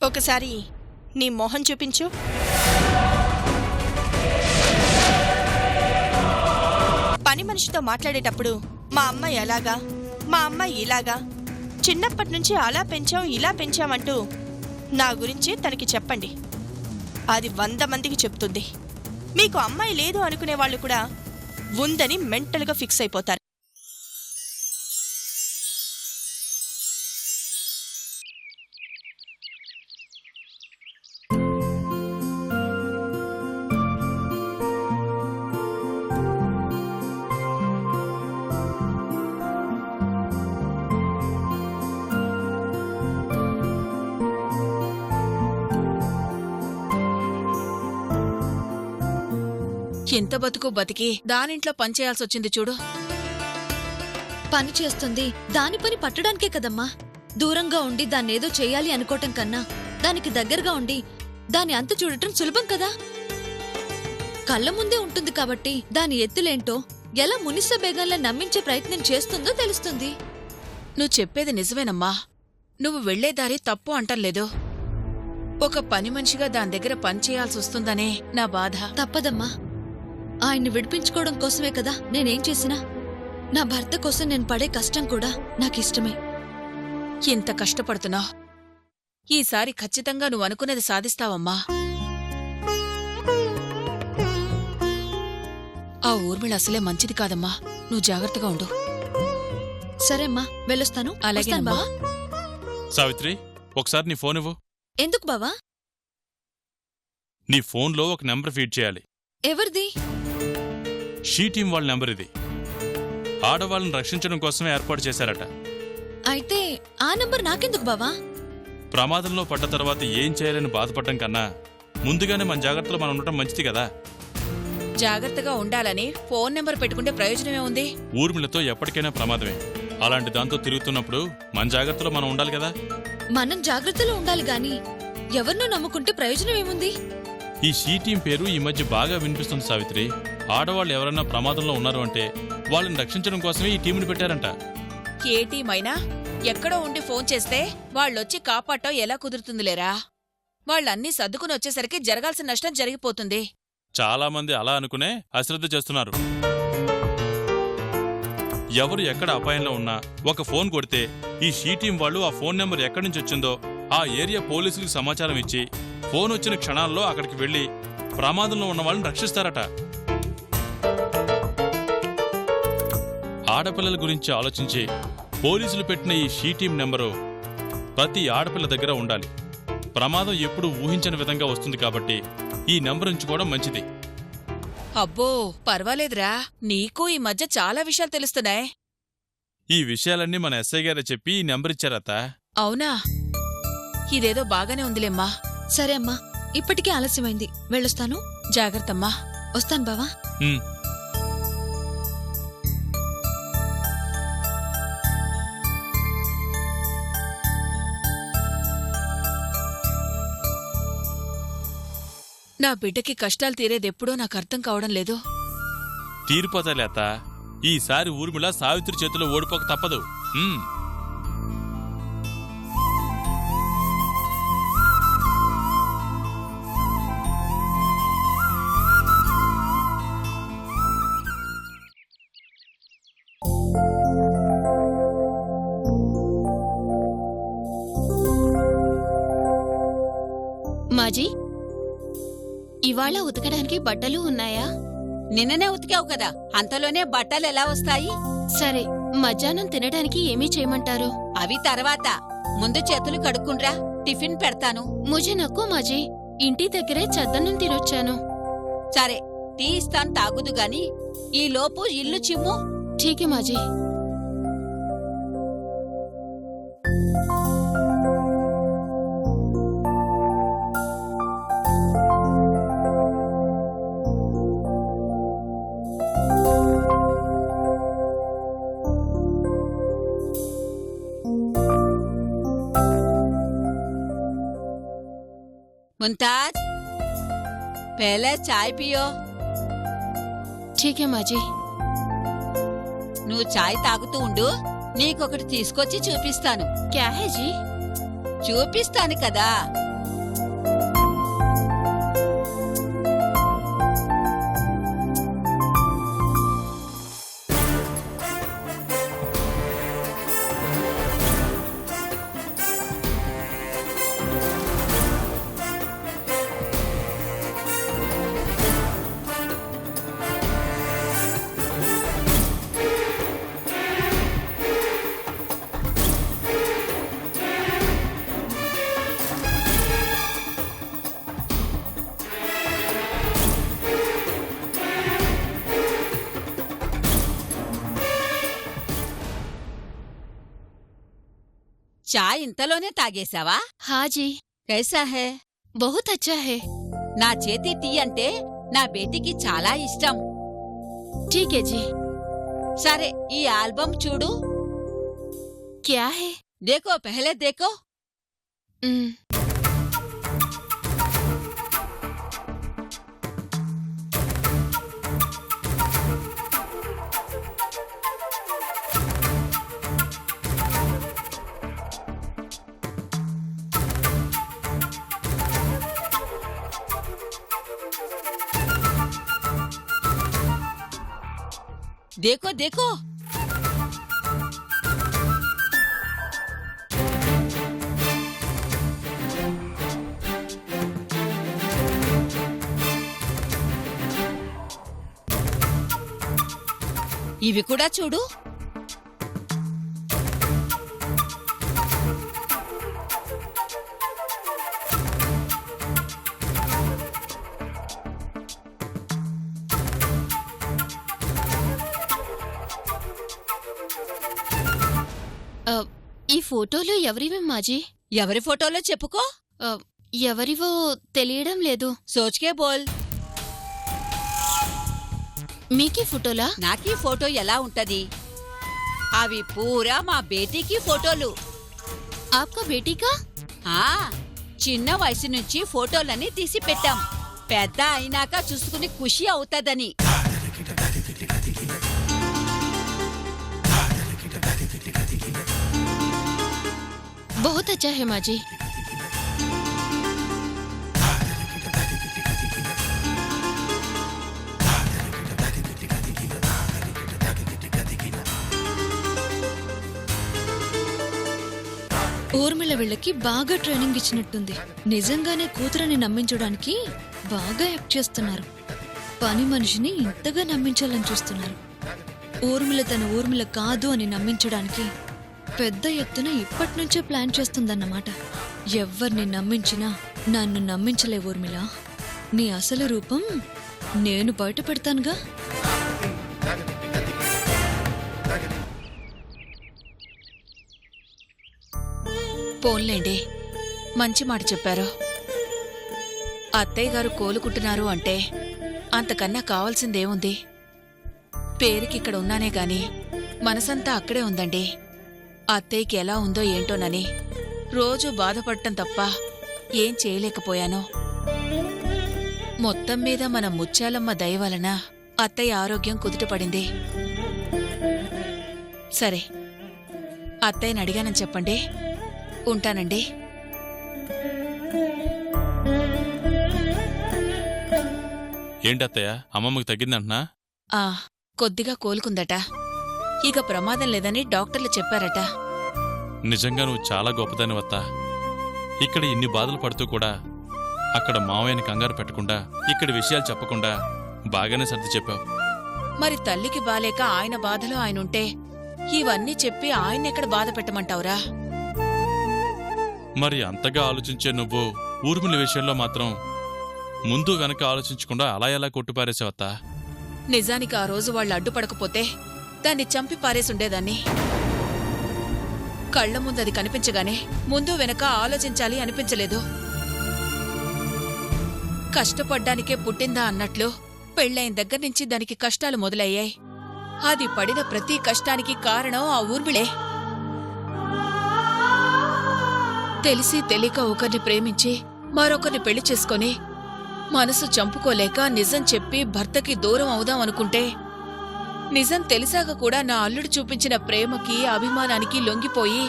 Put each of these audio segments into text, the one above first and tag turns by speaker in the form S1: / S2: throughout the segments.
S1: ఒకసారి నీ మొహం చూపించు. పని మనిషితో మాట్లాడేటప్పుడు మా అమ్మాయి అలాగా, మా అమ్మాయి ఇలాగా, చిన్నప్పటి నుంచి అలా పెంచాం ఇలా పెంచామంటూ నా గురించి తనకి చెప్పండి. అది 100 మందికి చెప్తుంది. మీకు అమ్మాయి లేదు అనుకునే వాళ్ళు కూడా ఉందని మెంటల్గా ఫిక్స్ అయిపోతారు.
S2: ఎంత బతుకు బతికి దానింట్లో పనిచేయాల్సొచ్చింది చూడు.
S3: పని చేస్తుంది దాని పని పట్టడానికే కదమ్మా. దూరంగా ఉండి దాన్నేదో చెయ్యాలి అనుకోవటం కన్నా దానికి దగ్గరగా ఉండి దాని అంతు చూడటం సులభం కదా. కళ్ళ ముందే ఉంటుంది కాబట్టి దాని ఎత్తులేంటో ఎలా మునిస బేగంలా నమ్మించే ప్రయత్నం చేస్తుందో తెలుస్తుంది.
S2: నువ్వు చెప్పేది నిజమేనమ్మా. నువ్వు వెళ్లేదారి తప్పు అంటలేదు. ఒక పని మనిషిగా దాని దగ్గర పనిచేయాల్సొస్తుందనే నా బాధ.
S3: తప్పదమ్మా. ఆయన్ని విడిపించుకోవడం కోసమే కదా నేనేం చేసినా. నా భర్త కోసం నేను పడే కష్టం కూడా నాకిష్టమే.
S2: ఇంత కష్టపడుతున్నావు. ఈసారి ఖచ్చితంగా నువ్వు అనుకున్నది సాధిస్తావమ్మా. ఆ ఊర్మిళ అసలే మంచిది కాదమ్మా. నువ్వు జాగ్రత్తగా ఉండు.
S3: సరేమ్మా, వెళ్ళొస్తాను.
S2: అలాగేనమ్మా.
S4: సావిత్రి, ఒకసారి నీ ఫోన్ ఇవ్వు.
S3: ఎందుకు బావా?
S4: నీ ఫోన్లో ఒక నెంబర్ ఫీడ్ చేయాలి.
S3: ఎవరిది?
S4: షీ టీం వాళ్ళ నెంబర్ ఇది. ఆడవాళ్ళని రక్షించడం కోసమే ఏర్పాటు చేశారట.
S3: అయితే ఆ నంబర్ నాకెందుకు బావా?
S4: ప్రమాదంలో పడ్డ తర్వాత ఏం చేయాలని బాధపడటం కన్నా ముందుగానే మన జాగ్రత్తలో మనం ఉండటం మంచిది కదా.
S2: జాగ్రత్తగా ఉండాలని ఫోన్ నెంబర్ పెట్టుకుంటే ప్రయోజనమే ఉంది.
S4: ఊర్మిళతో ఎప్పటికైనా ప్రమాదమే. అలాంటి దాంతో తిరుగుతున్నప్పుడు మన జాగ్రత్తలో మనం ఉండాలి కదా.
S3: మనం జాగ్రత్తలో ఉండాలి గాని ఎవరినో నమ్ముకుంటే ప్రయోజనం ఏముంది?
S4: ఈ షీ టీం పేరు ఈ మధ్య బాగా వినిపిస్తుంది సావిత్రి. ఆడవాళ్ళు ఎవరన్నా ప్రమాదంలో ఉన్నారు అంటే వాళ్ళని రక్షించడం కోసమే ఈ టీంని పెట్టారంట.
S2: ఏ టీం అయినా ఎక్కడో ఉండి ఫోన్ చేస్తే వాళ్ళొచ్చి కాపాడటం ఎలా కుదురుతుందిలేరా? వాళ్ళన్నీ సర్దుకుని వచ్చేసరికి జరగాల్సిన నష్టం జరిగిపోతుంది.
S4: చాలా మంది అలా అనుకునే అశ్రద్ధ చేస్తున్నారు. ఎవరు ఎక్కడ అపాయంలో ఉన్నా ఒక ఫోన్ కొడితే ఈ షీ టీం వాళ్ళు ఆ ఫోన్ నెంబర్ ఎక్కడి నుంచి వచ్చిందో ఆ ఏరియా పోలీసులకు సమాచారం ఇచ్చి ఫోన్ వచ్చిన క్షణాల్లో అక్కడికి వెళ్లి ప్రమాదంలో ఉన్న వాళ్ళని రక్షిస్తారట. ఆడపిల్లల గురించి ఆలోచించి పోలీసులు పెట్టిన ఈ షీ టీం నెంబరు ప్రతి ఆడపిల్ల దగ్గర ఉండాలి. ప్రమాదం ఎప్పుడూ ఊహించని విధంగా వస్తుంది కాబట్టి ఈ నెంబర్ ఉంచుకోవడం మంచిది.
S2: అబ్బో, పర్వాలేదురా. నీకు ఈ మధ్య చాలా విషయాలు తెలుస్తున్నాయి.
S4: ఈ విషయాలన్నీ మన ఎస్ఐ గారే చెప్పి ఈ నెంబర్ ఇచ్చారత.
S2: అవునా? ఇదేదో బాగానే ఉందిలేమ్మా.
S3: సరే అమ్మా, ఇప్పటికే ఆలస్యమైంది. వెళ్ళొస్తాను.
S2: జాగ్రత్తమ్మా.
S3: వస్తాను బావా.
S2: నా బిడ్డకి కష్టాలు తీరేదెప్పుడో నాకు అర్థం కావడం లేదు.
S4: తీరిపోతాలేత. ఈసారి ఊర్మిళ సావిత్రి చేతిలో ఓడిపోక తప్పదు.
S5: మాజీ, ఇవాళ ఉతకడానికి బట్టలు ఉన్నాయా?
S6: నిన్ననే ఉతికావు కదా, అంతలోనే బట్టలు ఎలా వస్తాయి?
S5: సరే, మధ్యాహ్నం తినడానికి ఏమీ చేయమంటారు?
S6: అవి తర్వాత. ముందు చేతులు కడుక్కుండ్రా, టిఫిన్ పెడతాను.
S5: ముజే నక్కో మాజీ, ఇంటి దగ్గరే చద్దన్నం తినొచ్చాను.
S6: సరే, టీ ఇస్తాను, తాగుదు గాని ఈ లోపు ఇల్లు చిమ్ము.
S5: ఠీకే మాజీ.
S6: ముంతాజ్, పहले చాయ్ పియో.
S5: ఠీకే మాజీ.
S6: నువ్వు చాయ్ తాగుతూ ఉండు, నీకొకటి తీసుకొచ్చి చూపిస్తాను.
S5: క్యా హై జీ?
S6: చూపిస్తాను కదా. చాయ్ ఇంతలోనే తాగేశావా?
S5: हाँ जी,
S6: కైసా హే?
S5: बहुत अच्छा है।
S6: నా చేతి టీ అంటే నా బేటీకి చాలా ఇష్టం.
S5: ठीक है जी।
S6: సరే, ఈ ఆల్బమ్ చూడు.
S5: क्या है?
S6: దేకో పెహలే దేకో.
S5: उम,
S6: దేకో దేకో. ఇవి కూడా చూడు.
S5: ఈ ఫోటోలు ఎవరివి మాజీ?
S6: ఎవరి ఫోటోలో చెప్పుకో.
S5: ఎవరివో తెలియడం లేదు.
S6: సోచ్కే బోల్.
S5: మీకీ ఫోటోలా?
S6: నాకీ ఫోటో ఎలా ఉంటది? అవి పూరా మా బేటీకి ఫోటోలు.
S5: ఆప్కా బేటీకా?
S6: ఆ, చిన్న వయసు నుంచి ఫోటోలన్నీ తీసి పెట్టాం, పెద్ద అయినాక చూసుకుని ఖుషి అవుతదని.
S5: बहुत अच्छा है माजी।
S3: ఊర్మిళ వీళ్ళకి బాగా ట్రైనింగ్ ఇచ్చినట్టుంది. నిజంగానే కూతురని నమ్మించడానికి బాగా యాక్ట్ చేస్తున్నారు. పని మనిషిని ఇంతగా నమ్మించాలని చూస్తున్నారు. ఊర్మిళ తన ఊర్మిళ కాదు అని నమ్మించడానికి పెద్ద ఎత్తున ఇప్పటినుంచే ప్లాన్ చేస్తుందన్నమాట. ఎవ్వర్ని నమ్మించినా నన్ను నమ్మించలే ఊర్మిళ. నీ అసలు రూపం నేను బయట పెడతానుగా.
S2: పోన్లేండి, మంచి మాట చెప్పారు. అత్తయ్య గారు కోలుకుంటున్నారు అంటే అంతకన్నా కావాల్సిందేముంది? పేరుకిక్కడ ఉన్నానే గాని మనసంతా అక్కడే ఉందండి. అత్తయ్యకి ఎలా ఉందో ఏంటోనని రోజూ బాధపడటం తప్ప ఏం చేయలేకపోయాను. మొత్తం మీద మన ముత్యాలమ్మ దయ వలన అత్తయ్య ఆరోగ్యం కుదుటపడింది. సరే, అత్తయ్యని అడిగానని చెప్పండి. ఉంటానండి.
S4: ఏంటత్తయ్య, అమ్మమ్మకి తగ్గిందంటున్నా?
S2: ఆ, కొద్దిగా కోలుకుందట. ఇక ప్రమాదం లేదని డాక్టర్లు చెప్పారట.
S4: నిజంగా నువ్వు చాలా గొప్పదానివత్తా. ఇక్కడ ఇన్ని బాధలు పడుతూ కూడా అక్కడ మావయ్యని కంగారు పెట్టకుండా, ఇక్కడ విషయాలు చెప్పకుండా బాగానే సర్ది చెప్పావు.
S2: మరి తల్లికి బాలేక ఆయన బాధలో ఆయనుంటే ఇవన్నీ చెప్పి ఆయన్నెక్కడ బాధ పెట్టమంటావురా?
S4: మరి అంతగా ఆలోచించే నువ్వు ఊర్మిళ విషయంలో మాత్రం ముందు వెనక ఆలోచించకుండా అలా ఎలా కొట్టుపారేసావత్తా?
S2: నిజానికి ఆ రోజు వాళ్ళు అడ్డుపడకపోతే దాన్ని చంపి పారేసుండేదాన్ని. కళ్ల ముందు అది కనిపించగానే ముందు వెనక ఆలోచించాలి అనిపించలేదు. కష్టపడ్డానికే పుట్టిందా అన్నట్లు పెళ్ళైన దగ్గర్నుంచి దానికి కష్టాలు మొదలయ్యాయి. అది పడిన ప్రతి కష్టానికి కారణం ఆ ఊర్మిళే. తెలిసి తెలియక ఒకరిని ప్రేమించి మరొకరిని పెళ్లి చేసుకొని మనసు చంపుకోలేక నిజం చెప్పి భర్తకి దూరం అవుదాం అనుకుంటే, నిజం తెలిసాక కూడా నా అల్లుడు చూపించిన ప్రేమకి అభిమానానికి లొంగిపోయి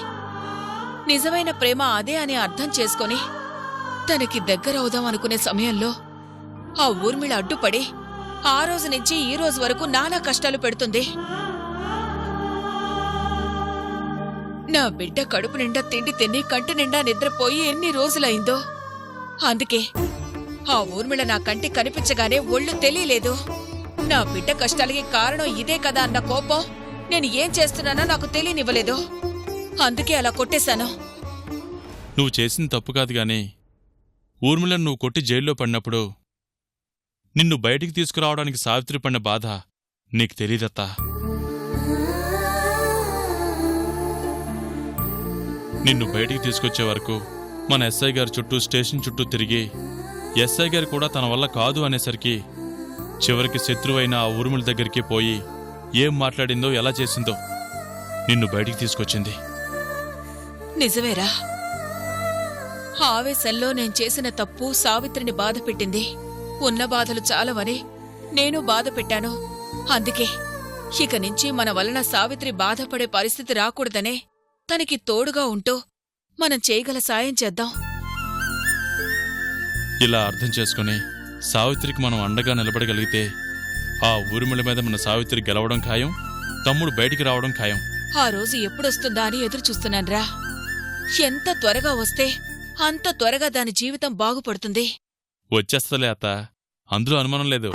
S2: నిజమైన ప్రేమ అదే అని అర్థం చేసుకొని తనకి దగ్గరవుదాం అనుకునే సమయంలో ఆ ఊర్మిళ అడ్డుపడి ఆ రోజు నుంచి ఈ రోజు వరకు నానా కష్టాలు పెడుతుంది. నా బిడ్డ కడుపు నిండా తిండి తిని కంటి నిండా నిద్రపోయి ఎన్ని రోజులైందో. అందుకే ఆ ఊర్మిళ నా కంటి కనిపించగానే ఒళ్ళు తెలియలేదు. నా బిడ్డ కష్టాలకి కారణం ఇదే కదా అన్న కోపం నేను ఏం చేస్తున్నానో నాకు తెలియనివ్వలేదు. అందుకే అలా కొట్టేశాను.
S4: నువ్వు చేసింది తప్పు కాదు గాని ఊర్మిళను నువ్వు కొట్టి జైల్లో పడినప్పుడు నిన్ను బయటికి తీసుకురావడానికి సావిత్రి పడిన బాధ నీకు తెలీదత్తా. నిన్ను బయటికి తీసుకొచ్చే వరకు మన ఎస్ఐ గారి చుట్టూ స్టేషన్ చుట్టూ తిరిగి ఎస్ఐ గారు కూడా తన వల్ల కాదు అనేసరికి చివరికి శత్రువైన ఆ ఊర్మిళ దగ్గరికి పోయి ఏం మాట్లాడిందో ఎలా చేసిందో నిన్ను బయటికి తీసుకొచ్చింది.
S2: నిజమేరా, ఆవేశంలో నేను చేసిన తప్పు సావిత్రిని బాధ పెట్టింది. ఉన్న బాధలు చాలవని నేను బాధ పెట్టాను. అందుకే ఇక నుంచి మన వలన సావిత్రి బాధపడే పరిస్థితి రాకూడదనే తనకి తోడుగా ఉంటూ మనం చేయగల సాయం చేద్దాం.
S4: ఇలా అర్థం చేసుకుని సావిత్రికి మనం అండగా నిలబడగలిగితే ఆ ఊర్మిళ మీద మన సావిత్రి గెలవడం ఖాయం, తమ్ముడు బయటికి రావడం ఖాయం.
S2: ఆ రోజు ఎప్పుడొస్తుందా అని ఎదురుచూస్తున్నాన్రా. ఎంత త్వరగా వస్తే అంత త్వరగా దాని జీవితం బాగుపడుతుంది.
S4: వచ్చేస్తలే అత్త, అందులో అనుమానం లేదు.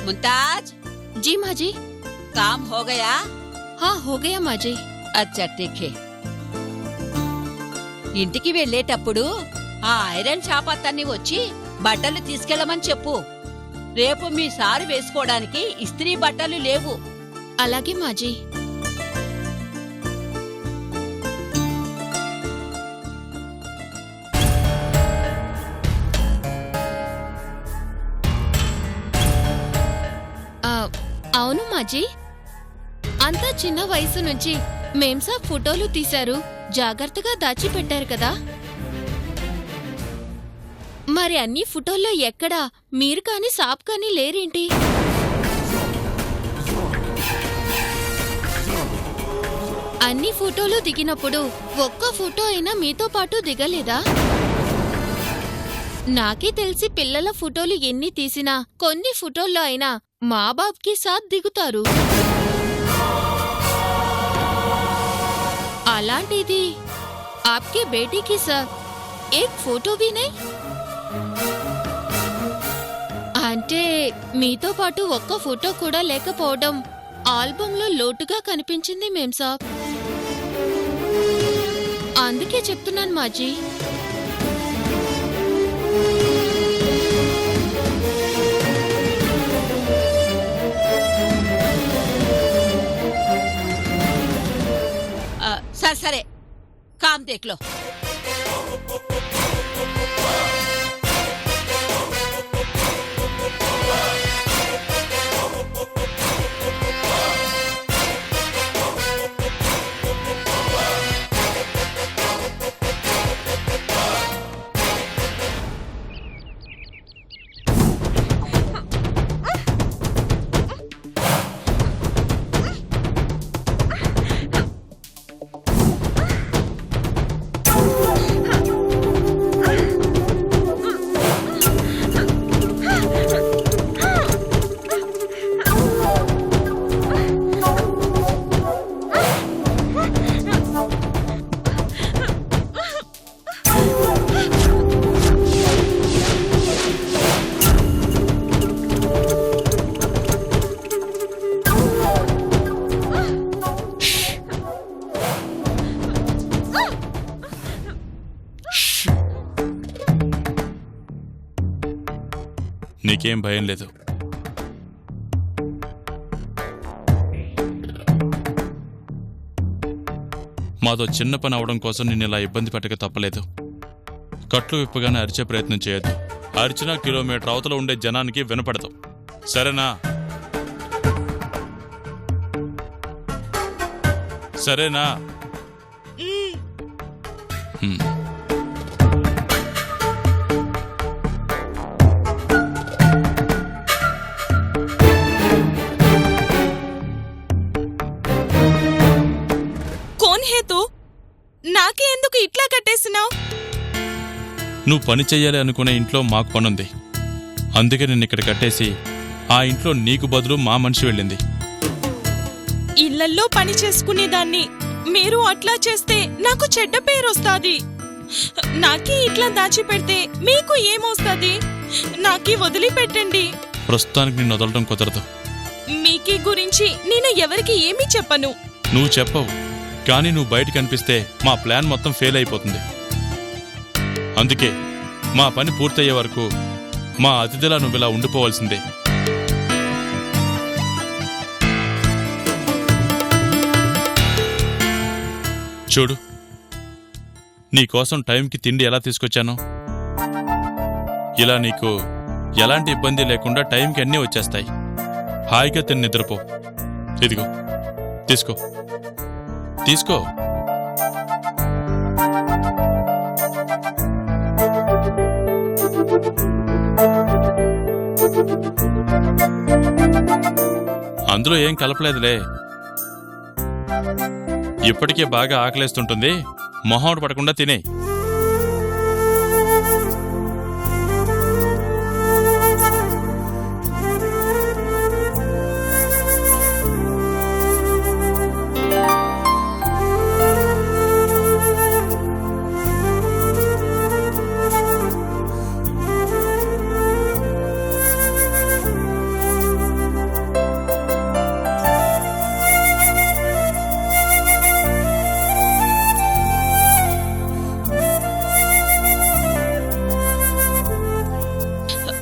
S6: मुमताज,
S5: जी माँ जी।
S6: काम हो गया?
S5: हाँ हो गया माँ जी।
S6: అచ్చా ఠీకే. ఇంటికి వెళ్ళేటప్పుడు ఆ ఐరన్ షాప్ అతన్ని వచ్చి బట్టలు తీసుకెళ్లమని చెప్పు. రేపు మీ సారు వేసుకోవడానికి ఇస్త్రీ బట్టలు లేవు.
S5: అలాగే माँ जी। అవును మాజీ, అంత చిన్న వయసు నుంచి మేంసాబ్ ఫోటోలు తీశారు, జాగ్రత్తగా దాచిపెట్టారు కదా. మరి అన్ని ఫోటోల్లో ఎక్కడా మీరు కాని సాబ్ కాని లేరేంటి? అన్ని ఫోటోలు దిగినప్పుడు ఒక్క ఫోటో అయినా మీతో పాటు దిగలేదా? నాకే తెలిసి పిల్లల ఫోటోలు ఎన్ని తీసినా కొన్ని ఫోటోల్లో అయినా మా బాబ్కి సాత్ దిగుతారు. అలాంటిది ఆప్కే బేటీకి సాత్ ఏక్ ఫోటో భీ నహీ. అంటే మీతో పాటు ఒక్క ఫోటో కూడా లేకపోవడం ఆల్బంలో లోటుగా కనిపించింది మేం సాబ్. అందుకే చెప్తున్నాను మాజీ.
S6: సరే సరే, కామ్ దేఖ్ లో.
S4: నీకేం భయం లేదు. మాతో చిన్న పని అవడం కోసం నిన్ను ఇలా ఇబ్బంది పెట్టక తప్పలేదు. కట్లు విప్పగానే అరిచే ప్రయత్నం చేయొద్దు. అరిచినా కిలోమీటర్ అవతల ఉండే జనానికి వినపడతాం, సరేనా? సరేనా?
S1: నాకే ఎందుకు ఇట్లా కట్టేసినావు?
S4: నువ్వు పని చెయ్యాలి అనుకునే ఇంట్లో మాకు పనుంది, అందుకే నిన్ను ఇక్కడ కట్టేసి ఆ ఇంట్లో నీకు బదులు మా మనిషి వెళ్ళింది.
S1: ఇళ్లల్లో పని చేసుకునేదాన్ని మీరు అట్లా చేస్తే నాకు చెడ్డ పేరొస్తాది. నాకీ ఇట్లా దాచిపెడితే మీకు ఏమొస్తుంది? నాకీ వదిలిపెట్టండి.
S4: ప్రస్తుతానికి నిన్ను వదలడం కుదరదు.
S1: మీకీ గురించి నేను ఎవరికి ఏమీ చెప్పను.
S4: నువ్వు చెప్పవు, కానీ నువ్వు బయట కనిపిస్తే మా ప్లాన్ మొత్తం ఫెయిల్ అయిపోతుంది. అందుకే మా పని పూర్తయ్యే వరకు మా అతిథిలా నువ్విలా ఉండిపోవాల్సిందే. చూడు, నీకోసం టైంకి తిండి ఎలా తీసుకొచ్చానో, ఇలా నీకు ఎలాంటి ఇబ్బంది లేకుండా టైంకి అన్నీ వచ్చేస్తాయి. హాయిగా తిని నిద్రపో. ఇదిగో తీసుకో తీసుకో. అందులో ఏం కలపలేదులే. ఇప్పటికే బాగా ఆకలేస్తుంటుంది, మొహం పడకుండా తినే.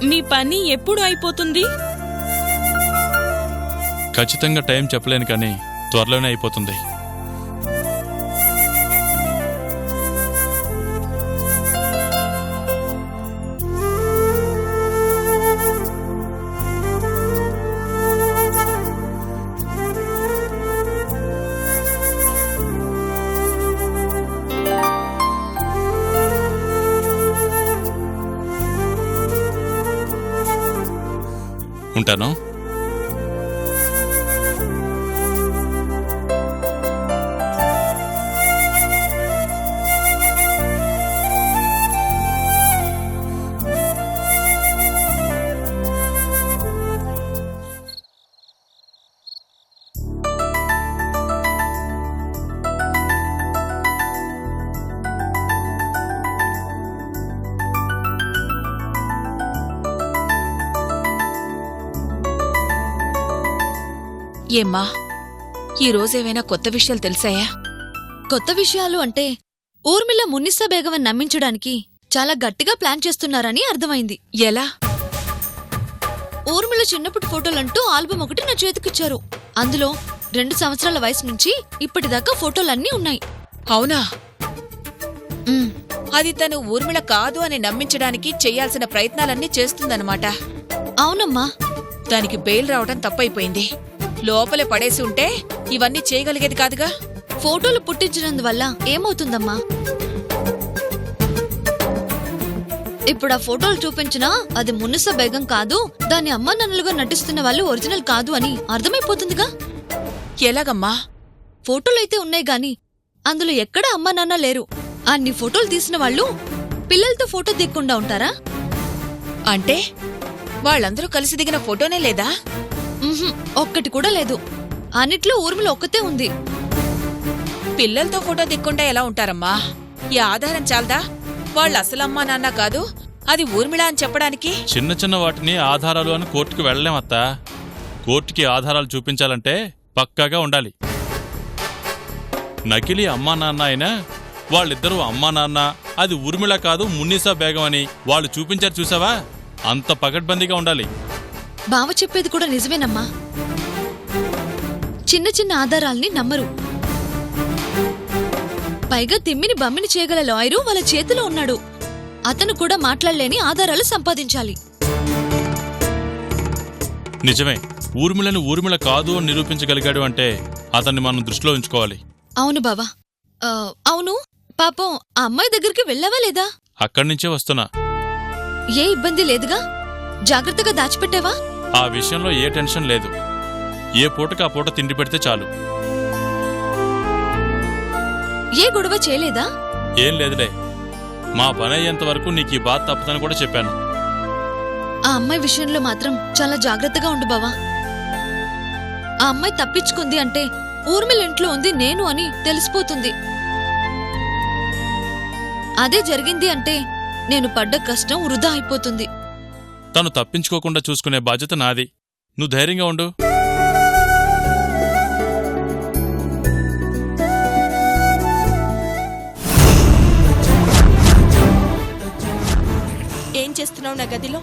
S1: మీ పని ఎప్పుడు అయిపోతుంది?
S4: ఖచ్చితంగా టైం చెప్పలేను, కానీ త్వరలోనే అయిపోతుంది. ఉంటాను.
S2: ఏమ్మా, ఈ రోజేవైనా కొత్త విషయాలు తెలిసాయా?
S3: కొత్త విషయాలు అంటే ఊర్మిళ మున్నిసా బేగమని నమ్మించడానికి చాలా గట్టిగా ప్లాన్ చేస్తున్నారని అర్థమైంది.
S2: ఎలా?
S3: ఊర్మిళ చిన్నప్పటి ఫోటోలంటూ ఆల్బమ్ ఒకటి నా చేతికిచ్చారు. అందులో 2 సంవత్సరాల వయసు నుంచి ఇప్పటిదాకా ఫోటోలన్నీ ఉన్నాయి.
S2: అవునా?
S3: ఉమ్,
S2: అది తను ఊర్మిళ కాదు అని నమ్మించడానికి చెయ్యాల్సిన ప్రయత్నాలన్నీ చేస్తుందన్నమాట.
S3: అవునమ్మా.
S2: దానికి బెయిల్ రావడం తప్పైపోయింది. లోపలే పడేసి ఉంటే ఇవన్నీ చేయగలిగేది కాదుగా.
S3: ఫోటోలు పుట్టించినందువల్ల ఏమవుతుందమ్మా? ఇప్పుడు ఆ ఫోటోలు చూపించినా అది మున్నిసా బేగం కాదు, దాని అమ్మా నాన్నలుగా నటిస్తున్న వాళ్ళు ఒరిజినల్ కాదు అని అర్థమైపోతుందిగా.
S2: ఎలాగమ్మా?
S3: ఫోటోలైతే ఉన్నాయి గాని అందులో ఎక్కడా అమ్మా నాన్న లేరు. అన్ని ఫోటోలు తీసిన వాళ్ళు పిల్లలతో ఫోటో దిగకుండా ఉంటారా?
S2: అంటే వాళ్ళందరూ కలిసి దిగిన ఫోటోనే లేదా?
S3: ఉహుం, ఒక్కటి కూడా లేదు. అన్నిట్లో ఊర్మిళ ఒక్కతే ఉంది.
S2: పిల్లలతో ఫోటో దిక్కుండా ఎలా ఉంటారమ్మా? ఈ ఆధారం చాలదా వాళ్ళు అసలమ్మా నాన్న కాదు, అది ఊర్మిళ అని చెప్పడానికి?
S4: చిన్న చిన్న వాటిని ఆధారాలు అని కోర్టుకు వెళ్ళలేమత్తా. కోర్టుకి ఆధారాలు చూపించాలంటే పక్కాగా ఉండాలి. నకిలీ అమ్మా నాన్న అయినా వాళ్ళిద్దరూ అమ్మా నాన్న, అది ఊర్మిళ కాదు మున్నిసా బేగం అని వాళ్ళు చూపించారు చూసావా? అంత పకడ్బందీగా ఉండాలి.
S3: బావ చెప్పేది కూడా నిజమేనమ్మా. చిన్న చిన్న ఆధారాల్ని నమ్మరు. పైగా తిమ్మిని బమ్మిని చేయగల లాయరు వాళ్ళ చేతిలో ఉన్నాడు. అతను కూడా మాట్లాడలేని ఆధారాలు సంపాదించాలి.
S4: నిజమే, ఊర్మిళని ఊర్మిళ కాదు అని నిరూపించగలిగాడు అంటే అతన్ని మనం దృష్టిలో ఉంచుకోవాలి.
S3: అవును బావా. అవును, పాపం ఆ అమ్మాయి దగ్గరికి వెళ్ళావా లేదా?
S4: అక్కడి నుంచే వస్తున్నా.
S3: ఏ ఇబ్బంది లేదుగా? జాగ్రత్తగా దాచిపెట్టావా?
S4: ఆ విషయంలో ఏ టెన్షన్ లేదు. ఏ పూటకు ఆ పూట తిండి పెడితే చాలు.
S3: ఏ గొడవ చేయలేదా?
S4: ఏం లేదులే, మా పని అయ్యేంత వరకు నీకు ఈ బాధ తప్పదని కూడా చెప్పాను.
S3: ఆ అమ్మాయి విషయంలో మాత్రం చాలా జాగ్రత్తగా ఉండు బావా. ఆ అమ్మాయి తప్పించుకుంది అంటే ఊర్మిళ ఇంట్లో ఉంది నేను అని తెలిసిపోతుంది. అదే జరిగింది అంటే నేను పడ్డ కష్టం వృధా అయిపోతుంది.
S4: తను తప్పించుకోకుండా చూసుకునే బాధ్యత నాది. నువ్వు ధైర్యంగా ఉండు.
S1: ఏం చేస్తున్నావు నా గదిలో?